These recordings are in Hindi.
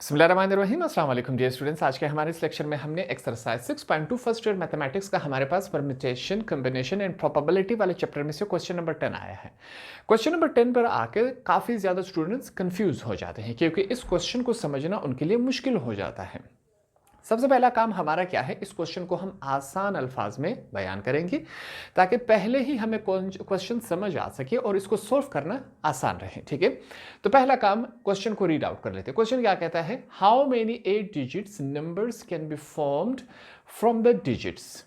बिस्मिल्लाहिर्रहमानिर्रहीम अस्सलाम वालेकुम डियर स्टूडेंट्स। आज के हमारे इस लेक्चर में हमने एक्सरसाइज 6.2 फर्स्ट ईयर मैथमेटिक्स का हमारे पास परम्यूटेशन कॉम्बिनेशन एंड प्रोबेबिलिटी वाले चैप्टर में से क्वेश्चन नंबर 10 आया है। क्वेश्चन नंबर 10 पर आके काफ़ी ज़्यादा स्टूडेंट्स कंफ्यूज हो जाते हैं क्योंकि इस क्वेश्चन को समझना उनके लिए मुश्किल हो जाता है। सबसे पहला काम हमारा क्या है, इस क्वेश्चन को हम आसान अल्फाज में बयान करेंगे ताकि पहले ही हमें क्वेश्चन समझ आ सके और इसको सॉल्व करना आसान रहे। ठीक है, तो पहला काम क्वेश्चन को रीड आउट कर लेते हैं। क्वेश्चन क्या कहता है, how many 8 digits numbers can be formed from the digits.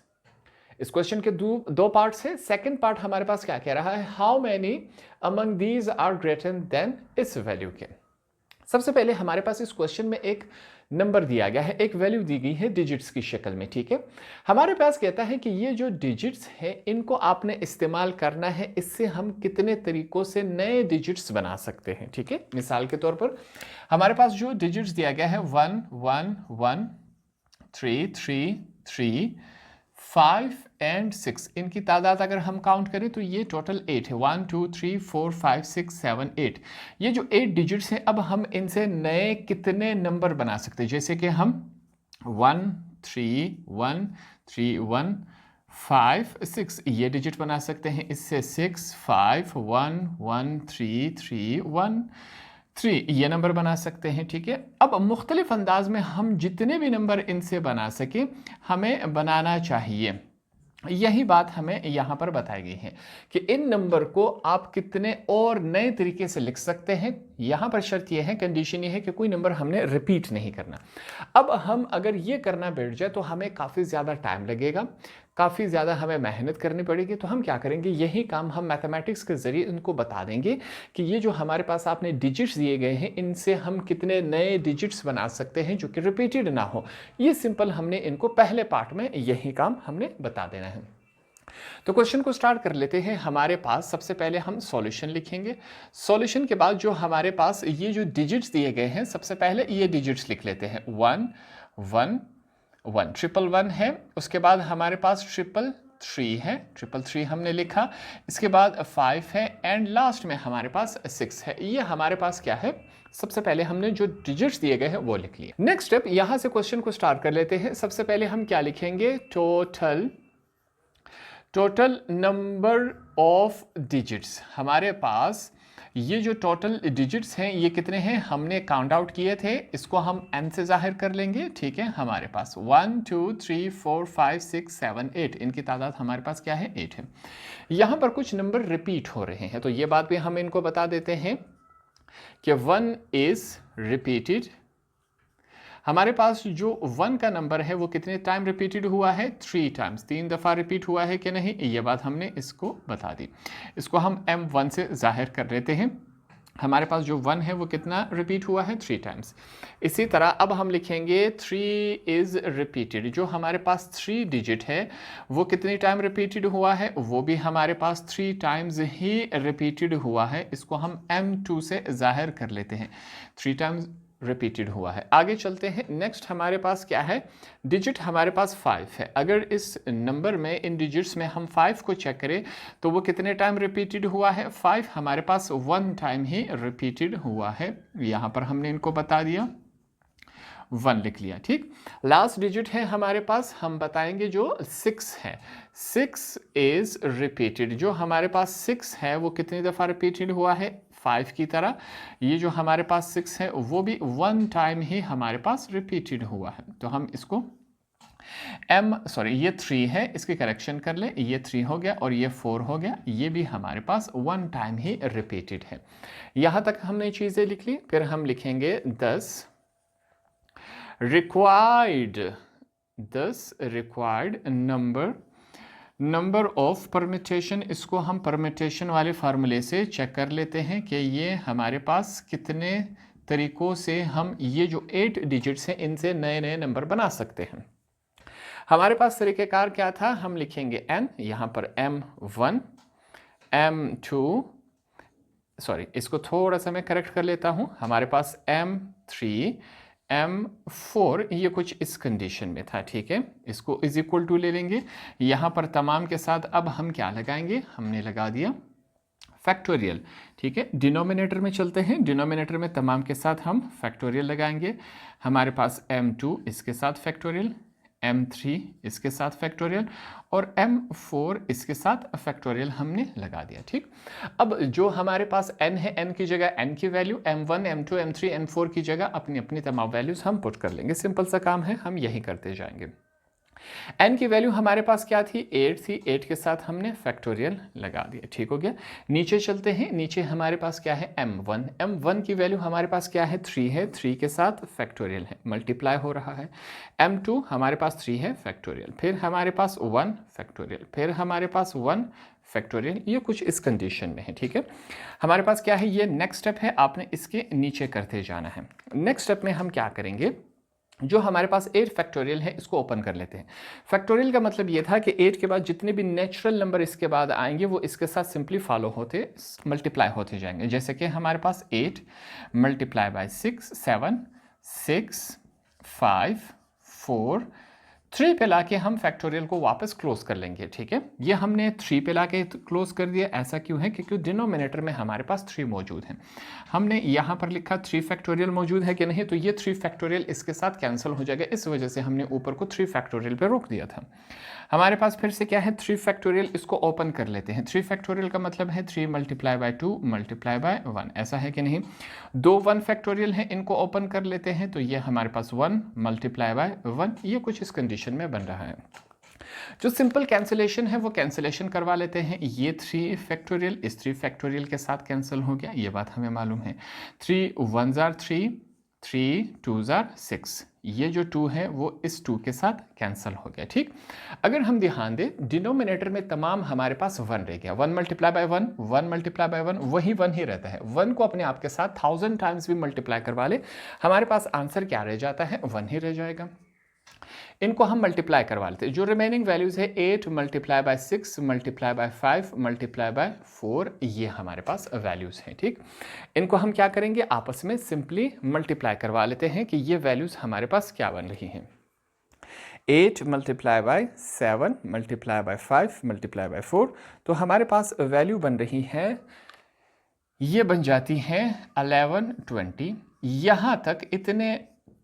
इस क्वेश्चन के दो पार्ट्स हैं। सेकंड पार्ट हमारे पास क्या कह रहा है, how many among these are greater than इस वैल्यू के। सबसे पहले हमारे पास इस क्वेश्चन में एक नंबर दिया गया है, एक वैल्यू दी गई है डिजिट्स की शक्ल में। ठीक है, हमारे पास कहता है कि ये जो डिजिट्स है इनको आपने इस्तेमाल करना है, इससे हम कितने तरीकों से नए डिजिट्स बना सकते हैं। ठीक है, मिसाल के तौर पर हमारे पास जो डिजिट्स दिया गया है 1 1 1 3 3 3 5 एंड 6, इनकी तादाद अगर हम काउंट करें तो ये टोटल 8 है। 1 2 3 4 5 6 7 8। ये जो 8 डिजिट्स हैं, अब हम इनसे नए कितने नंबर बना सकते हैं, जैसे कि हम 1 3 1 3 1 5 6 ये डिजिट बना सकते हैं। इससे 6 5 1 1 3 3 1 3 ये नंबर बना सकते हैं। ठीक है, अब मुख्तलिफ अंदाज में हम जितने भी नंबर इनसे बना सके हमें बनाना चाहिए। यही बात हमें यहाँ पर बताई गई है कि इन नंबर को आप कितने और नए तरीके से लिख सकते हैं। यहाँ पर शर्त यह है, कंडीशन ये है कि कोई नंबर हमने रिपीट नहीं करना। अब हम अगर ये करना बैठ जाए तो हमें काफ़ी ज़्यादा टाइम लगेगा, काफ़ी ज़्यादा हमें मेहनत करनी पड़ेगी। तो हम क्या करेंगे, यही काम हम मैथमेटिक्स के ज़रिए इनको बता देंगे कि ये जो हमारे पास आपने डिजिट्स दिए गए हैं इनसे हम कितने नए डिजिट्स बना सकते हैं जो कि रिपीटेड ना हो। ये सिंपल हमने इनको पहले पार्ट में यही काम हमने बता देना है। तो क्वेश्चन को स्टार्ट कर लेते हैं। हमारे पास सबसे पहले हम सॉल्यूशन लिखेंगे। सॉल्यूशन के बाद जो हमारे पास ये जो डिजिट्स दिए गए हैं, सबसे पहले ये डिजिट्स लिख लेते हैं। 1 1 1 ट्रिपल 1 है, उसके बाद हमारे पास 333 है, 333 हमने लिखा। इसके बाद 5 है एंड लास्ट में हमारे पास 6 है। ये हमारे पास क्या है, सबसे पहले हमने जो डिजिट्स दिए गए हैं वो लिख लिए। नेक्स्ट स्टेप, यहां से क्वेश्चन को स्टार्ट कर लेते हैं। सबसे पहले हम क्या लिखेंगे, टोटल नंबर ऑफ डिजिट्स। हमारे पास ये जो टोटल डिजिट्स हैं ये कितने हैं, हमने काउंट आउट किए थे, इसको हम n से जाहिर कर लेंगे। ठीक है, हमारे पास 1 2 3 4 5 6 7 8, इनकी तादाद हमारे पास क्या है, 8 है। यहाँ पर कुछ नंबर रिपीट हो रहे हैं तो ये बात भी हम इनको बता देते हैं कि 1 इज रिपीटेड। हमारे पास जो 1 का नंबर है वो कितने टाइम रिपीटेड हुआ है, 3 टाइम्स, 3 दफ़ा रिपीट हुआ है कि नहीं, ये बात हमने इसको बता दी। इसको हम m1 से जाहिर कर लेते हैं। हमारे पास जो 1 है वो कितना रिपीट हुआ है, 3 टाइम्स। इसी तरह अब हम लिखेंगे 3 इज़ रिपीटेड। जो हमारे पास 3 डिजिट है वो कितनी टाइम रिपीटेड हुआ है, वो भी हमारे पास 3 टाइम्स ही रिपीटेड हुआ है। इसको हम m2 से जाहिर कर लेते हैं, 3 टाइम्स रिपीटेड हुआ है। आगे चलते हैं। नेक्स्ट हमारे पास क्या है, डिजिट हमारे पास 5 है। अगर इस नंबर में, इन डिजिट्स में हम 5 को चेक करें तो वो कितने टाइम रिपीटेड हुआ है, 5 हमारे पास 1 टाइम ही रिपीटेड हुआ है। यहाँ पर हमने इनको बता दिया, 1 लिख लिया। ठीक, लास्ट डिजिट है हमारे पास, हम बताएंगे जो 6 है, 6 इज रिपीटेड। जो हमारे पास 6 है वो कितनी दफ़ा रिपीटेड हुआ है, 5 की तरह। ये जो हमारे पास 6 है वो भी 1 टाइम ही हमारे पास रिपीटेड हुआ है। तो हम इसको ये 3 है, इसकी करेक्शन कर ले, ये 3 हो गया और ये 4 हो गया, ये भी हमारे पास 1 टाइम ही रिपीटेड है। यहाँ तक हमने चीज़ें लिख ली। फिर हम लिखेंगे 10 रिक्वायर्ड नंबर ऑफ परमिटेशन। इसको हम परमिटेशन वाले फार्मूले से चेक कर लेते हैं कि ये हमारे पास कितने तरीकों से हम ये जो 8 डिजिट्स हैं इनसे नए नए नंबर बना सकते हैं। हमारे पास तरीक़ेकार क्या था, हम लिखेंगे n, यहाँ पर m1 m2, सॉरी इसको थोड़ा सा मैं करेक्ट कर लेता हूँ, हमारे पास m3 m4, ये कुछ इस कंडीशन में था। ठीक है, इसको इज इक्वल टू ले लेंगे। यहाँ पर तमाम के साथ अब हम क्या लगाएंगे, हमने लगा दिया फैक्टोरियल, ठीक है। डिनोमिनेटर में चलते हैं, डिनोमिनेटर में तमाम के साथ हम फैक्टोरियल लगाएंगे। हमारे पास m2 इसके साथ फैक्टोरियल, m3 इसके साथ फैक्टोरियल और m4 इसके साथ फैक्टोरियल हमने लगा दिया, ठीक। अब जो हमारे पास n है, n की जगह n की value, m1 m2 m3 m4 की जगह अपनी अपनी तमाम वैल्यूज हम पुट कर लेंगे। सिंपल सा काम है, हम यही करते जाएंगे। n की वैल्यू हमारे पास क्या थी, 8 थी, 8 के साथ हमने फैक्टोरियल लगा दिया, ठीक हो गया। नीचे चलते हैं, नीचे हमारे पास क्या है, m1, m1 की वैल्यू हमारे पास क्या है, 3 है, 3 के साथ फैक्टोरियल है, मल्टीप्लाई हो रहा है। m2 हमारे पास 3 है, फैक्टोरियल, फिर हमारे पास 1 फैक्टोरियल, फिर हमारे पास 1 फैक्टोरियल। ये कुछ इस कंडीशन में है, ठीक है। हमारे पास क्या है, ये नेक्स्ट स्टेप है, आपने इसके नीचे करते जाना है। नेक्स्ट स्टेप में हम क्या करेंगे, जो हमारे पास 8 फैक्टोरियल है इसको ओपन कर लेते हैं। फैक्टोरियल का मतलब ये था कि 8 के बाद जितने भी नेचुरल नंबर इसके बाद आएंगे वो इसके साथ सिंपली फॉलो होते, मल्टीप्लाई होते जाएंगे। जैसे कि हमारे पास 8 मल्टीप्लाई बाय 6, 7, 6, 5, 4, 3 पे लाके हम फैक्टोरियल को वापस क्लोज कर लेंगे, ठीक है। ये हमने 3 पे लाके क्लोज कर दिया, ऐसा क्यों है, क्योंकि डिनोमिनेटर में हमारे पास 3 मौजूद है। हमने यहाँ पर लिखा 3 फैक्टोरियल मौजूद है कि नहीं, तो ये 3 फैक्टोरियल इसके साथ कैंसिल हो जाएगा, इस वजह से हमने ऊपर को 3 फैक्टोरियल पे रोक दिया था। हमारे पास फिर से क्या है, 3 फैक्टोरियल, इसको ओपन कर लेते हैं। 3 फैक्टोरियल का मतलब है 3 मल्टीप्लाई बाय 2 मल्टीप्लाई बाय 1, ऐसा है कि नहीं। 2 1 फैक्टोरियल है, इनको ओपन कर लेते हैं, तो ये हमारे पास 1 मल्टीप्लाई बाय 1, ये कुछ इस कंडीशन में बन रहा है। जो सिंपल कैंसिलेशन है वो कैंसिलेशन करवा लेते हैं। ये 3 फैक्टोरियल इस 3 फैक्टोरियल के साथ कैंसिल हो गया, ये बात हमें मालूम है। 3 1 जार 3, 3 2 जार 6, ये जो 2 है वो इस 2 के साथ कैंसिल हो गया, ठीक। अगर हम ध्यान दें, डिनोमिनेटर में तमाम हमारे पास 1 रह गया, 1 मल्टीप्लाई बाय 1, 1 मल्टीप्लाई बाय 1, वही 1 ही रहता है। 1 को अपने आप के साथ 1000 टाइम्स भी मल्टीप्लाई करवा ले, हमारे पास आंसर क्या रह जाता है, 1 ही रह जाएगा। इनको हम मल्टीप्लाई करवा लेते हैं। जो रिमेनिंग वैल्यूज है 8 multiply by 6 multiply by 5 multiply by 4, ये हमारे पास वैल्यूज हैं, ठीक। इनको हम क्या करेंगे, आपस में सिंपली मल्टीप्लाई करवा लेते हैं कि ये वैल्यूज हमारे पास क्या बन रही हैं। 8 multiply by 7 multiply by 5 multiply by 4, तो हमारे पास वैल्यू बन रही है, ये बन जाती है 1120। यहाँ तक इतने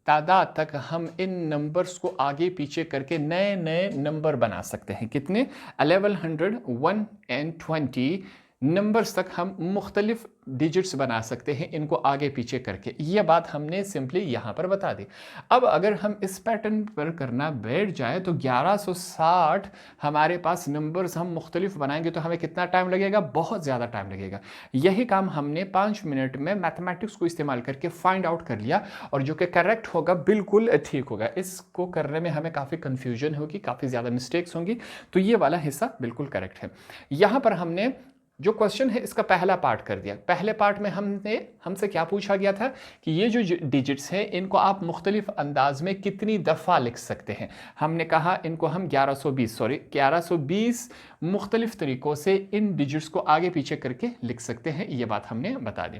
तादाद तक हम इन नंबर्स को आगे पीछे करके नए नए नंबर बना सकते हैं। कितने, 1100, 1 and 20 नंबर्स तक हम मुख्तलिफ डिजिट्स बना सकते हैं इनको आगे पीछे करके। यह बात हमने सिंपली यहाँ पर बता दी। अब अगर हम इस पैटर्न पर करना बैठ जाए तो 1160 हमारे पास नंबर्स हम मुख्तलिफ बनाएंगे तो हमें कितना टाइम लगेगा, बहुत ज़्यादा टाइम लगेगा। यही काम हमने 5 मिनट में मैथमेटिक्स को इस्तेमाल करके फाइंड आउट कर लिया, और जो कि करेक्ट होगा, बिल्कुल ठीक होगा। इसको करने में हमें काफ़ी कन्फ्यूजन होगी, काफ़ी ज़्यादा मिस्टेक्स होंगी, तो ये वाला हिस्सा बिल्कुल करेक्ट है। यहाँ पर हमने जो क्वेश्चन है इसका पहला पार्ट कर दिया। पहले पार्ट में हमसे क्या पूछा गया था कि ये जो डिजिट्स हैं इनको आप मुख्तलिफ अंदाज में कितनी दफ़ा लिख सकते हैं। हमने कहा इनको हम 1120 मुख्तलिफ तरीक़ों से इन डिजिट्स को आगे पीछे करके लिख सकते हैं, ये बात हमने बता दी।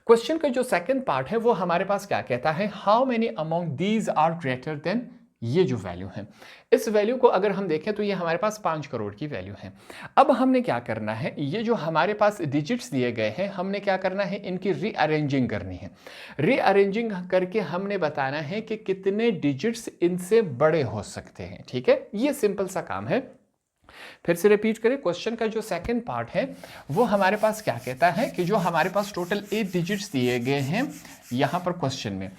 क्वेश्चन का जो सेकंड पार्ट है वो हमारे पास क्या कहता है, how many among these are greater than, ये जो वैल्यू है, इस वैल्यू को अगर हम देखें तो ये हमारे पास 5 करोड़ की वैल्यू है। अब हमने क्या करना है, ये जो हमारे पास डिजिट्स दिए गए हैं हमने क्या करना है, इनकी रीअरेंजिंग करनी है। रीअरेंजिंग करके हमने बताना है कि कितने डिजिट्स इनसे बड़े हो सकते हैं, ठीक है। ये सिंपल सा काम है। फिर से रिपीट करें, क्वेश्चन का जो सेकंड पार्ट है वो हमारे पास क्या कहता है कि जो हमारे पास टोटल 8 डिजिट्स दिए गए हैं यहाँ पर क्वेश्चन में,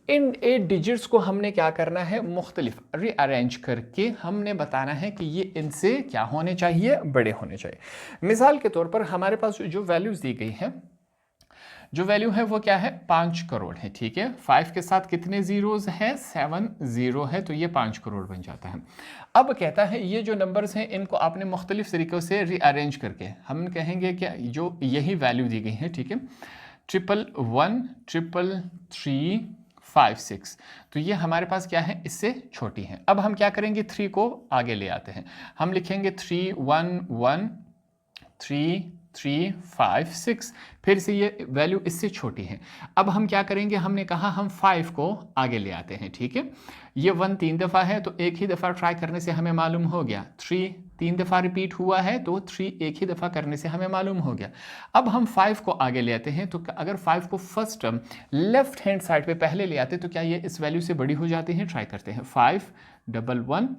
इन 8 डिजिट्स को हमने क्या करना है, मुख्तलिफ रीअरेंज करके हमने बताना है कि ये इनसे क्या होने चाहिए, बड़े होने चाहिए। मिसाल के तौर पर हमारे पास जो वैल्यूज दी गई हैं, जो वैल्यू है वो क्या है, 5 करोड़ है, ठीक है। 5 के साथ कितने जीरोज है, 7 जीरो है, तो ये 5 करोड़ बन जाता है। अब कहता है ये जो नंबर्स हैं इनको आपने मुख्तलिफ तरीक़ों से रीअरेंज करके हम कहेंगे कि जो यही वैल्यू दी गई है, ठीक है, 111, 333, 5 6, तो ये हमारे पास क्या है, इससे छोटी है। अब हम क्या करेंगे, 3 को आगे ले आते हैं, हम लिखेंगे 3 1 1 3 3, 5, 6, फिर से ये वैल्यू इससे छोटी है। अब हम क्या करेंगे, हमने कहा हम 5 को आगे ले आते हैं, ठीक है। ये 1 3 दफ़ा है तो एक ही दफ़ा ट्राई करने से हमें मालूम हो गया। 3 3 दफ़ा रिपीट हुआ है तो 3 एक ही दफ़ा करने से हमें मालूम हो गया। अब हम 5 को आगे ले आते हैं, तो अगर 5 को फर्स्ट लेफ्ट हैंड साइड पे पहले ले आते तो क्या ये इस वैल्यू से बड़ी हो जाती है? ट्राई करते हैं। 5 1 1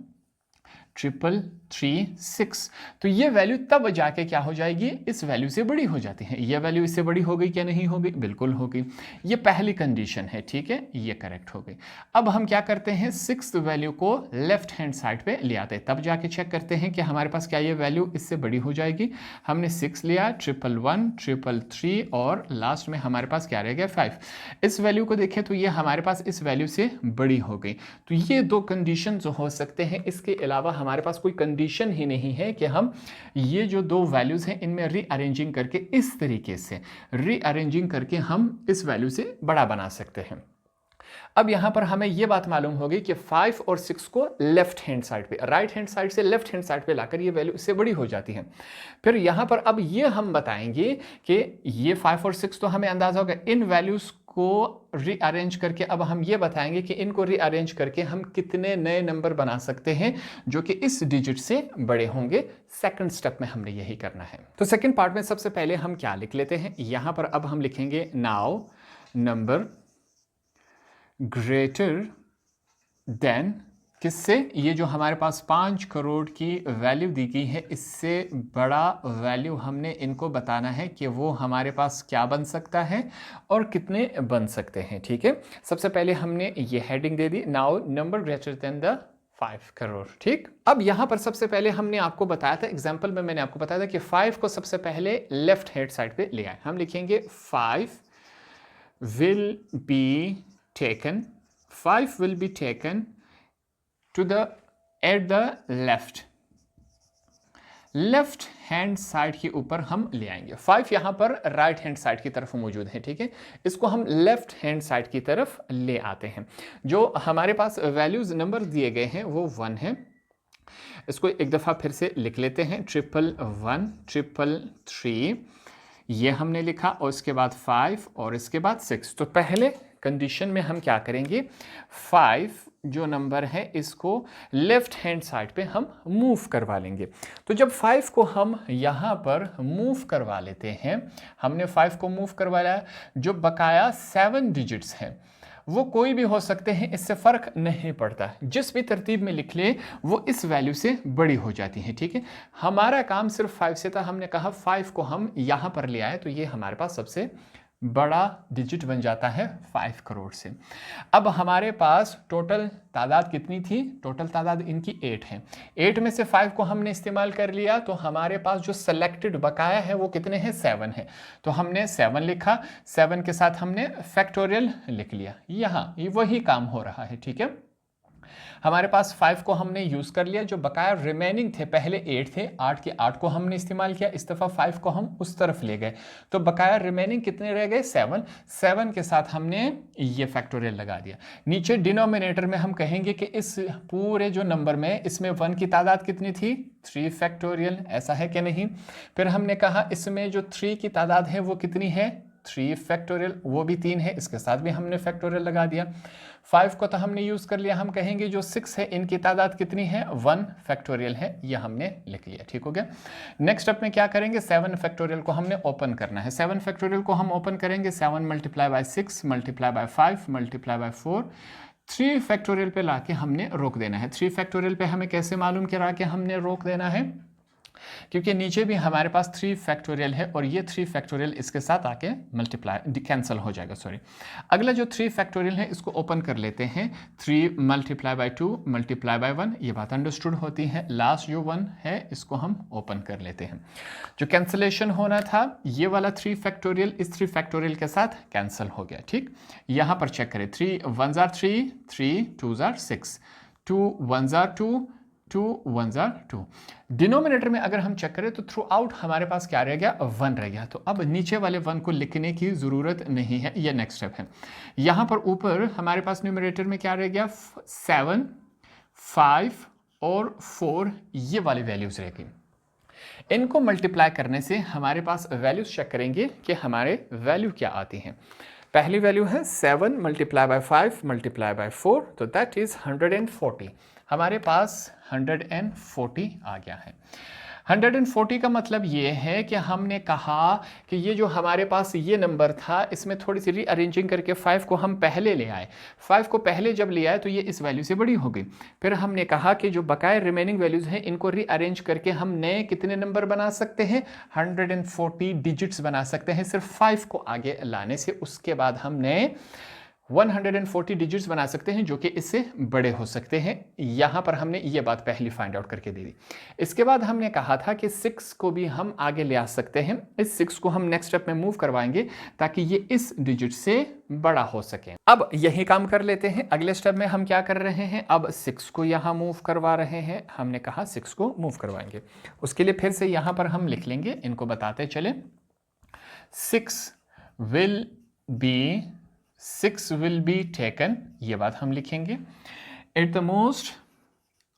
3 3 6, तो ये वैल्यू तब जाके क्या हो जाएगी, इस वैल्यू से बड़ी हो जाती है। ये वैल्यू इससे बड़ी हो गई क्या नहीं हो गई? बिल्कुल हो गई। ये पहली कंडीशन है, ठीक है, ये करेक्ट हो गई। अब हम क्या करते हैं, 6th वैल्यू को लेफ्ट हैंड साइड पे ले आते हैं, तब जाके चेक करते हैं कि हमारे पास क्या ये वैल्यू इससे बड़ी हो जाएगी। हमने 6 लिया, 1 1 3 3 और लास्ट में हमारे पास क्या रह गया, 5। इस वैल्यू को देखें तो ये हमारे पास इस वैल्यू से बड़ी हो गई। तो ये दो कंडीशन जो हो सकते हैं, इसके अलावा हमारे पास कोई कंडीशन ही नहीं है कि हम ये जो दो वैल्यूज हैं इनमें रीअरेंजिंग करके इस तरीके से रीअरेंजिंग करके हम इस वैल्यू से बड़ा बना सकते हैं। अब यहां पर हमें यह बात मालूम होगी कि 5 और 6 को लेफ्ट हैंड साइड पे, राइट हैंड साइड से लेफ्ट हैंड साइड पे लाकर ये वैल्यू इससे बड़ी हो जाती है। फिर यहां पर अब ये हम बताएंगे कि ये 5 और 6 तो हमें अंदाजा होगा, इन वैल्यूज को रीअरेंज करके अब हम ये बताएंगे कि इनको रीअरेंज करके हम कितने नए नंबर बना सकते हैं जो कि इस डिजिट से बड़े होंगे। सेकंड स्टेप में हमने यही करना है। तो सेकंड पार्ट में सबसे पहले हम क्या लिख लेते हैं, यहां पर अब हम लिखेंगे नाउ नंबर ग्रेटर देन किससे, ये जो हमारे पास 5 करोड़ की वैल्यू दी गई है इससे बड़ा वैल्यू हमने इनको बताना है कि वो हमारे पास क्या बन सकता है और कितने बन सकते हैं, ठीक है। सबसे पहले हमने ये heading they the, now number greater than the 5 crore, ठीक। अब यहां पर सबसे पहले हमने आपको बताया था, एग्जाम्पल में मैंने आपको बताया था कि 5 को सबसे पहले लेफ्ट हैंड साइड पे ले आए। हम लिखेंगे 5 will be taken, 5 will be taken to the at the left hand side के ऊपर हम ले आएंगे। 5 यहां पर राइट हैंड साइड की तरफ मौजूद है, ठीक है, इसको हम लेफ्ट हैंड साइड की तरफ ले आते हैं। जो हमारे पास वैल्यूज नंबर दिए गए हैं वो 1 है, इसको एक दफा फिर से लिख लेते हैं, 1 1 3 3 ये हमने लिखा और इसके बाद 5 और इसके बाद 6। तो पहले कंडीशन में हम क्या करेंगे, 5 जो नंबर है इसको लेफ्ट हैंड साइड पे हम मूव करवा लेंगे। तो जब 5 को हम यहाँ पर मूव करवा लेते हैं, हमने 5 को मूव करवाया, जो बकाया 7 डिजिट्स हैं वो कोई भी हो सकते हैं, इससे फर्क नहीं पड़ता, जिस भी तरतीब में लिख ले वो इस वैल्यू से बड़ी हो जाती है, ठीक है। हमारा काम सिर्फ 5 से था, हमने कहा 5 को हम यहाँ पर ले आए तो ये हमारे पास सबसे बड़ा डिजिट बन जाता है 5 करोड़ से। अब हमारे पास टोटल तादाद कितनी थी, टोटल तादाद इनकी 8 है। 8 में से 5 को हमने इस्तेमाल कर लिया तो हमारे पास जो सेलेक्टेड बकाया है वो कितने हैं, 7 है। तो हमने 7 लिखा, 7 के साथ हमने फैक्टोरियल लिख लिया, यहाँ वही काम हो रहा है, ठीक है। हमारे पास 5 को हमने यूज कर लिया, जो बकाया रिमेनिंग थे, पहले 8 थे, 8 के 8 को हमने इस्तेमाल किया, इस दफा 5 को हम उस तरफ ले गए तो बकाया रिमेनिंग कितने रह गए, 7। 7 के साथ हमने ये फैक्टोरियल लगा दिया। नीचे डिनोमिनेटर में हम कहेंगे कि इस पूरे जो नंबर में इसमें 1 की तादाद कितनी थी, 3 फैक्टोरियल, ऐसा है कि नहीं। फिर हमने कहा इसमें जो 3 की तादाद है वो कितनी है, 3 फैक्टोरियल, वो भी 3 है, इसके साथ भी हमने फैक्टोरियल लगा दिया। 5 को तो हमने यूज कर लिया, हम कहेंगे जो 6 है इनकी तादाद कितनी है, 1 फैक्टोरियल है, ये हमने लिख लिया, ठीक हो गया। नेक्स्ट स्टेप में क्या करेंगे, 7 फैक्टोरियल को हमने ओपन करना है। 7 फैक्टोरियल को हम ओपन करेंगे, 7 multiply by 6 multiply by 5 multiply by 4, 3 factorial पे लाके हमने रोक देना है। 3 फैक्टोरियल पे हमें कैसे मालूम करा कि हमने रोक देना है, क्योंकि नीचे भी हमारे पास 3 फैक्टोरियल है और ये 3 फैक्टोरियल इसके साथ आके मल्टीप्लाई कैंसिल हो जाएगा, सॉरी। अगला जो 3 फैक्टोरियल है इसको ओपन कर लेते हैं, 3 मल्टीप्लाई बाय 2 मल्टीप्लाई बाय 1, ये बात अंडरस्टूड होती है। लास्ट जो 1 है इसको हम ओपन कर लेते हैं। जो कैंसिलेशन होना था ये वाला 3 फैक्टोरियल इस 3 फैक्टोरियल के साथ कैंसिल हो गया, ठीक। यहाँ पर चेक करें, 3 1s are 3, 3 2s are 6, 2 1s are 2, 2 1s are 2। Denominator में अगर हम चेक करें तो थ्रू आउट हमारे पास क्या रह गया, 1 रह गया। तो अब नीचे वाले 1 को लिखने की जरूरत नहीं है, ये नेक्स्ट स्टेप है। यहां पर ऊपर हमारे पास न्यूमरेटर में क्या रह गया, 7 5 और 4, ये वाली वैल्यूज रह गई। इनको मल्टीप्लाई करने से हमारे पास वैल्यूज चेक करेंगे कि हमारे वैल्यू क्या आती हैं। पहली वैल्यू है 7 मल्टीप्लाई बाय 5 मल्टीप्लाई बाय 4, तो दैट इज 140। हमारे पास 140 आ गया है। 140 का मतलब ये है कि हमने कहा कि ये जो हमारे पास ये नंबर था, इसमें थोड़ी सी रीअरेंजिंग करके 5 को हम पहले ले आए। 5 को पहले जब ले आए तो ये इस वैल्यू से बड़ी हो गई। फिर हमने कहा कि जो बकाया रिमेनिंग वैल्यूज हैं इनको रीअरेंज करके हम नए कितने नंबर बना सकते हैं, 140 डिजिट्स बना सकते हैं सिर्फ 5 को आगे लाने से। उसके बाद हम नए 140 डिजिट्स बना सकते हैं जो कि इससे बड़े हो सकते हैं। यहां पर हमने ये बात पहली फाइंड आउट करके दे दी। इसके बाद हमने कहा था कि 6 को भी हम आगे ले आ सकते हैं। इस 6 को हम नेक्स्ट स्टेप में मूव करवाएंगे ताकि ये इस डिजिट से बड़ा हो सके। अब यही काम कर लेते हैं। अगले स्टेप में हम क्या कर रहे हैं, अब 6 को यहां मूव करवा रहे हैं। हमने कहा 6 को मूव करवाएंगे। उसके लिए फिर से यहां पर हम लिख लेंगे, इनको बताते चले। 6 will be taken, ये बात हम लिखेंगे एट द मोस्ट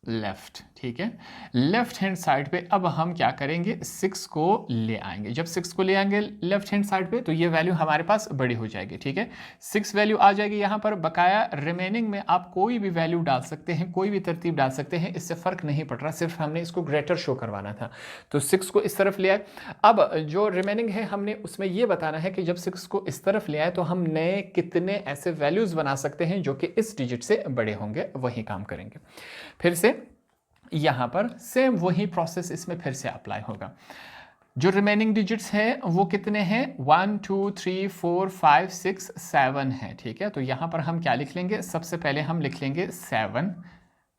लेफ्ट। ठीक है, लेफ्ट हैंड साइड पे अब हम क्या करेंगे, 6 को ले आएंगे। जब 6 को ले आएंगे लेफ्ट हैंड साइड पे तो ये वैल्यू हमारे पास बड़ी हो जाएगी। ठीक है, 6 वैल्यू आ जाएगी यहाँ पर। बकाया रिमेनिंग में आप कोई भी वैल्यू डाल सकते हैं, कोई भी तरतीब डाल सकते हैं, इससे फर्क नहीं पड़ रहा, सिर्फ हमने इसको ग्रेटर शो करवाना था। तो 6 को इस तरफ ले आए। अब जो रिमेनिंग है हमने उसमें ये बताना है कि जब 6 को इस तरफ ले आए तो हम नए कितने ऐसे वैल्यूज बना सकते हैं जो कि इस डिजिट से बड़े होंगे। वही काम करेंगे। फिर से यहां पर सेम वही प्रोसेस इसमें फिर से अप्लाई होगा। जो रिमेनिंग डिजिट्स हैं वो कितने हैं, 1 2 3 4 5 6 7 है। ठीक है, तो यहां पर हम क्या लिख लेंगे, सबसे पहले हम लिख लेंगे 7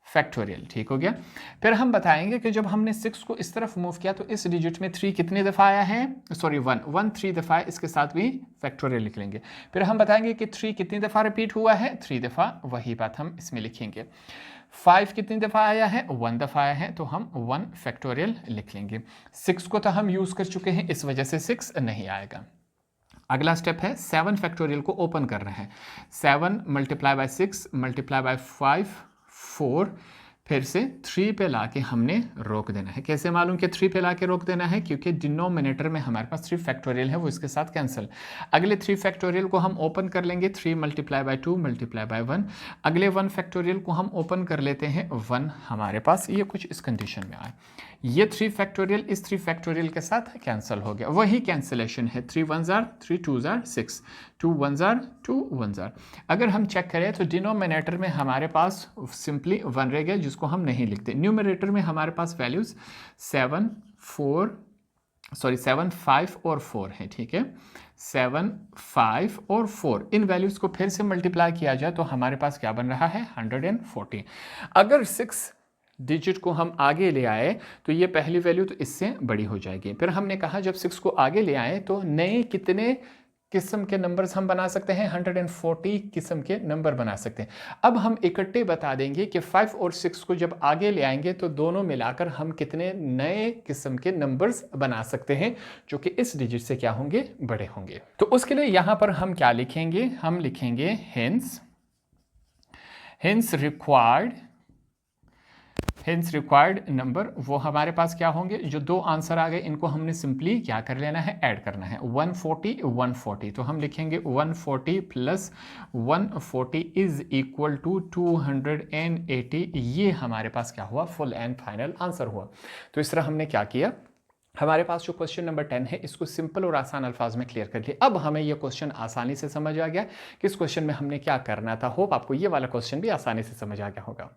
फैक्टोरियल। ठीक हो गया। फिर हम बताएंगे कि जब हमने 6 को इस तरफ मूव किया तो इस डिजिट में 3 कितनी दफ़ा आया है, सॉरी 1 3 दफ़ा है, इसके साथ भी फैक्टोरियल लिख लेंगे। फिर हम बताएंगे कि 3 कितनी दफ़ा रिपीट हुआ है, 3 दफ़ा, वही बात हम इसमें लिखेंगे। 5 कितनी दफ़ा आया है, 1 दफ़ा आया है, तो हम 1 फैक्टोरियल लिख लेंगे। 6 को तो हम यूज़ कर चुके हैं, इस वजह से 6 नहीं आएगा। अगला स्टेप है 7 फैक्टोरियल को ओपन करना है। 7 मल्टीप्लाई बाय 6 मल्टीप्लाई बाय 5 4, फिर से 3 पे लाके हमने रोक देना है। कैसे मालूम कि 3 पे लाके रोक देना है, क्योंकि डिनोमिनेटर में हमारे पास 3 फैक्टोरियल है, वो इसके साथ कैंसिल। अगले 3 फैक्टोरियल को हम ओपन कर लेंगे, 3 मल्टीप्लाई बाय 2 मल्टीप्लाई बाय 1। अगले 1 फैक्टोरियल को हम ओपन कर लेते हैं, 1 हमारे पास, ये कुछ इस कंडीशन में आए। ये 3 फैक्टोरियल इस 3 फैक्टोरियल के साथ कैंसिल हो गया, वही कैंसिलेशन है। 3 1s are 3 2s are 6, 2 1s are 2 1s are। अगर हम चेक करें तो डिनोमिनेटर में हमारे पास सिंपली 1 रह गया, जिसको हम नहीं लिखते। न्यूमरेटर में हमारे पास वैल्यूज 7 5 और 4 है। ठीक है, 7 5 और 4, इन वैल्यूज को फिर से मल्टीप्लाई किया जाए तो हमारे पास क्या बन रहा है, 140। अगर 6 डिजिट को हम आगे ले आए तो ये पहली वैल्यू तो इससे बड़ी हो जाएगी। फिर हमने कहा जब 6 को आगे ले आए तो नए कितने किस्म के नंबर्स हम बना सकते हैं, 140 किस्म के नंबर बना सकते हैं। अब हम इकट्ठे बता देंगे कि 5 और 6 को जब आगे ले आएंगे तो दोनों मिलाकर हम कितने नए किस्म के नंबर्स बना सकते हैं जो कि इस डिजिट से क्या होंगे, बड़े होंगे। तो उसके लिए यहां पर हम क्या लिखेंगे, हम लिखेंगे हेंस रिक्वायर्ड नंबर। वो हमारे पास क्या होंगे, जो 2 आंसर आ गए इनको हमने सिंपली क्या कर लेना है, ऐड करना है। 140 तो हम लिखेंगे 140 प्लस 140 इज इक्वल टू 280। ये हमारे पास क्या हुआ, फुल एंड फाइनल आंसर हुआ। तो इस तरह हमने क्या किया, हमारे पास जो क्वेश्चन नंबर 10 है इसको सिंपल और आसान अल्फाज में क्लियर कर लिया। अब हमें ये क्वेश्चन आसानी से समझ आ गया कि इस क्वेश्चन में हमने क्या करना था। होप आपको ये वाला क्वेश्चन भी आसानी से समझ आ गया होगा।